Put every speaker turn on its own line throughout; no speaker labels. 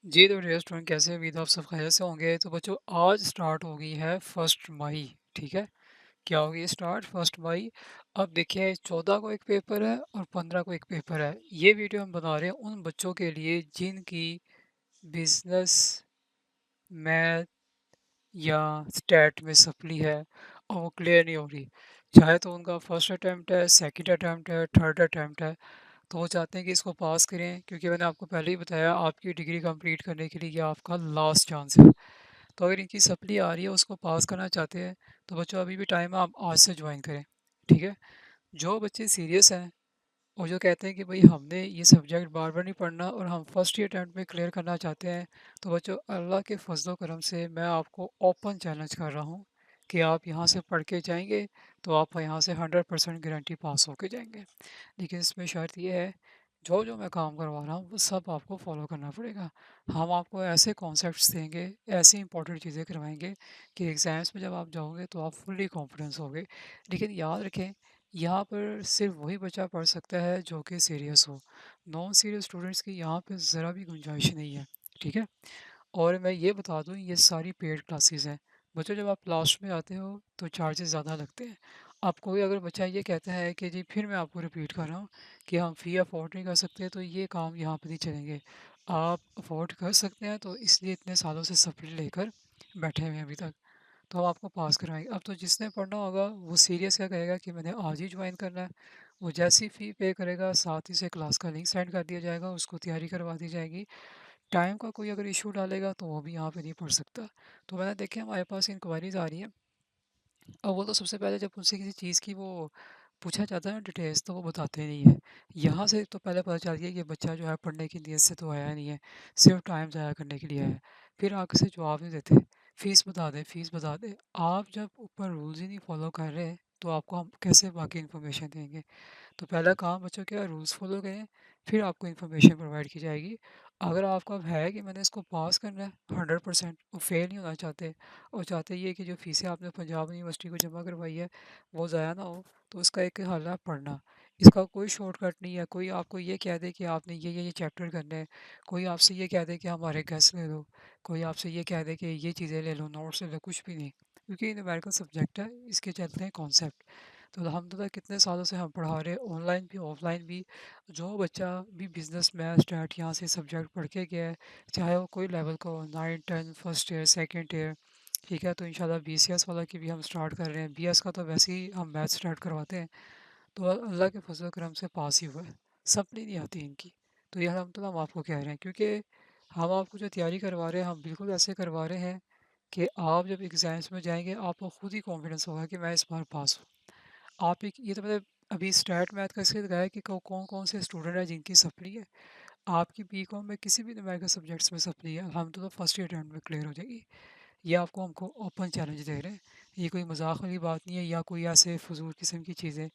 जी, तो dear student कैसे हैं? उम्मीद है आप सब खैरियत से होंगे। तो बच्चों आज स्टार्ट हो गई है 1 मई, ठीक है? क्या हो गई स्टार्ट 1 मई। अब देखिए 14 को एक पेपर है और 15 को एक पेपर है। ये वीडियो हम बना रहे हैं उन बच्चों के लिए जिनकी बिज़नेस, मैथ या स्टैट में सप्ली है और वो क्लियर नहीं हो रही। चाहे तो उनका फर्स्ट अटेम्प्ट है, सेकंड अटेम्प्ट है, थर्ड अटेम्प्ट है। तो वो चाहते हैं कि इसको पास करें क्योंकि मैंने आपको पहले ही बताया आपकी डिग्री कंप्लीट करने के लिए ये आपका लास्ट चांस है। तो अगर इनकी सप्ली आ रही है उसको पास करना चाहते हैं तो बच्चों अभी भी टाइम है, आप आज से ज्वाइन करें, ठीक है? जो बच्चे सीरियस हैं और जो कहते हैं कि भाई हमने ये सब्जेक्ट बार बार नहीं पढ़ना और हम फर्स्ट ही अटैम्प्ट में क्लियर करना चाहते हैं, तो बच्चों अल्लाह के फजलो करम से मैं आपको ओपन चैलेंज कर रहा हूँ कि आप यहाँ से पढ़ के जाएंगे तो आप यहाँ से 100% गारंटी पास होके जाएंगे। लेकिन इसमें शर्त ये है, जो जो मैं काम करवा रहा हूँ वो सब आपको फॉलो करना पड़ेगा। हम आपको ऐसे कॉन्सेप्ट्स देंगे, ऐसी इंपॉर्टेंट चीज़ें करवाएंगे कि एग्ज़ाम्स में जब आप जाओगे तो आप फुल्ली कॉन्फिडेंस होगे। लेकिन याद रखें, यहाँ पर सिर्फ वही बच्चा पढ़ सकता है जो कि सीरियस हो। नॉन सीरियस स्टूडेंट्स की यहाँ पे ज़रा भी गुंजाइश नहीं है, ठीक है? और मैं ये बता दूँ ये सारी पेड क्लासेस हैं। बच्चों जब आप लास्ट में आते हो तो चार्जेस ज़्यादा लगते हैं। अब कोई अगर बच्चा ये कहता है कि जी फिर मैं आपको रिपीट कर रहा हूँ कि हम फ़ी अफोर्ड नहीं कर सकते तो ये काम यहाँ पे नहीं चलेंगे। आप अफोर्ड कर सकते हैं तो इसलिए इतने सालों से सप्ली लेकर बैठे हुए हैं अभी तक। तो हम आपको पास कराएँगे। अब तो जिसने पढ़ना होगा वो सीरियस क्या कहेगा कि मैंने आज ही ज्वाइन करना है। वो जैसे ही फ़ी पे करेगा साथ ही से क्लास का लिंक सेंड कर दिया जाएगा, उसको तैयारी करवा दी जाएगी। टाइम का कोई अगर इशू डालेगा तो वो भी यहाँ पे नहीं पढ़ सकता। तो मैंने देखे हमारे पास इंक्वायरीज़ आ रही हैं और वो तो सबसे पहले जब उनसे किसी चीज़ की वो पूछा जाता है ना डिटेल्स तो वो बताते नहीं है। यहाँ से तो पहले पता चल गया कि बच्चा जो है पढ़ने की नीयत से तो आया नहीं है, सिर्फ टाइम ज़ाया करने के लिए आया है। फिर आगे से जवाब नहीं देते, फ़ीस बता दें, फ़ीस बता दें। आप जब ऊपर रूल्स ही नहीं फॉलो कर रहे तो आपको हम कैसे बाकी इन्फॉर्मेशन देंगे? तो पहला काम बच्चों क्या रूल्स फॉलो करें, फिर आपको इन्फॉर्मेशन प्रोवाइड की जाएगी। अगर आपका है कि मैंने इसको पास करना है 100%, वो फेल नहीं होना चाहते और चाहते ये कि जो फीसें आपने पंजाब यूनिवर्सिटी को जमा करवाई है वो ज़ाया ना हो, तो उसका एक हल है पढ़ना। इसका कोई शॉर्टकट नहीं है। कोई आपको ये कह दे कि आपने ये चैप्टर करने हैं, कोई आपसे ये कह दे कि हमारे गेस्ट ले लो, कोई आपसे ये कह दे कि ये चीज़ें ले लो, नोट्स ले लो, कुछ भी नहीं। क्योंकि ये न्यूमेरिकल सब्जेक्ट है, इसके चलते हैं कॉन्सेप्ट। तो अल्हम्दुलिल्लाह कितने सालों से हम पढ़ा रहे हैं, ऑनलाइन भी ऑफलाइन भी। जो बच्चा भी बिजनेस मैथ स्टार्ट यहाँ से सब्जेक्ट पढ़ के गया है, चाहे वो कोई लेवल का हो, 9 10 फर्स्ट ईयर सेकंड ईयर, ठीक है? तो इंशाल्लाह बीसीएस वाला की भी हम स्टार्ट कर रहे हैं। बीएस का तो वैसे ही हम मैथ स्टार्ट करवाते हैं। तो अल्लाह के फजल करम से पास ही हुआ है, सप्ली नहीं आती इनकी। तो ये अल्हम्दुलिल्लाह हम आपको कह रहे हैं क्योंकि हम आपको जो तैयारी करवा रहे हैं हम बिल्कुल ऐसे करवा रहे हैं कि आप जब एग्ज़ाम्स में जाएंगे आपको खुद ही कॉन्फिडेंस होगा कि मैं इस बार पास हूँ। आप एक ये तो मतलब अभी स्टैट मैथ का इसलिए लगाया कि कौन कौन से स्टूडेंट हैं जिनकी सप्ली है। आपकी बीकॉम में किसी भी न्यूमेरिकल सब्जेक्ट्स में सप्ली है हम तो फर्स्ट ईयर अटेम्प्ट में क्लियर हो जाएगी। ये आपको हमको ओपन चैलेंज दे रहे हैं। ये कोई मजाक वाली बात नहीं है या कोई ऐसे फजूल किस्म की चीज़ें।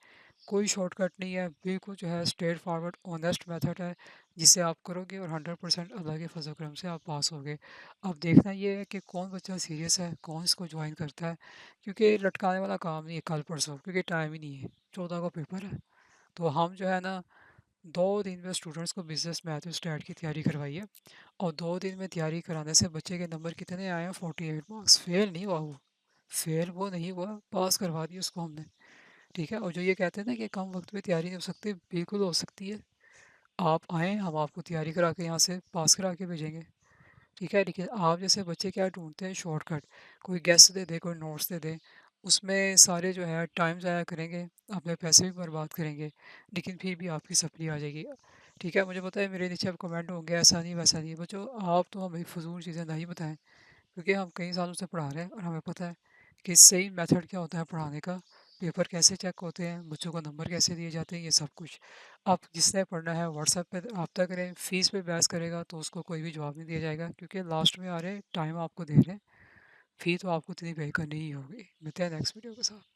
कोई शॉर्टकट नहीं है, बिल्कुल जो है स्ट्रेट फॉरवर्ड ऑनेस्ट मेथड है जिससे आप करोगे और 100% अल्लाह के फजल करम से आप पास होगे। अब देखना ये है कि कौन बच्चा सीरियस है, कौन इसको ज्वाइन करता है, क्योंकि लटकाने वाला काम नहीं है कल परसों, क्योंकि टाइम ही नहीं है। 14 को पेपर है। तो हम जो है ना 2 दिन में स्टूडेंट्स को बिजनेस मैथ और स्टैट की तैयारी करवाई है और 2 दिन में तैयारी कराने से बच्चे के नंबर कितने आए हैं? 48 मार्क्स। फेल नहीं हुआ वो, फेल वो नहीं हुआ, पास करवा दिया उसको हमने, ठीक है? और जो ये कहते हैं ना कि कम वक्त में तैयारी नहीं हो सकती, बिल्कुल हो सकती है। आप आएँ, हम आपको तैयारी करा के यहाँ से पास करा के भेजेंगे, ठीक है? लेकिन आप जैसे बच्चे क्या ढूँढते हैं शॉर्टकट, कोई गेस्ट दे दे, कोई नोट्स दे दे, उसमें सारे जो है टाइम ज़ाया करेंगे, अपने पैसे भी बर्बाद करेंगे, लेकिन फिर भी आपकी सप्ली आ जाएगी, ठीक है? मुझे पता है मेरे नीचे अब कमेंट होंगे ऐसा नहीं वैसा नहीं। बच्चों आप तो हमें फ़िज़ूल चीज़ें नहीं बताएँ, क्योंकि हम कई सालों से पढ़ा रहे हैं और हमें पता है कि सही मेथड क्या होता है पढ़ाने का, पेपर कैसे चेक होते हैं, बच्चों को नंबर कैसे दिए जाते हैं, ये सब कुछ। आप जिसने पढ़ना है व्हाट्सएप पे रब्ता करें, फ़ीस पे बहस करेगा तो उसको कोई भी जवाब नहीं दिया जाएगा, क्योंकि लास्ट में आ रहे हैं, टाइम आपको दे रहे हैं, फ़ी तो आपको इतनी पे करनी ही होगी। मिलते हैं नेक्स्ट वीडियो के साथ।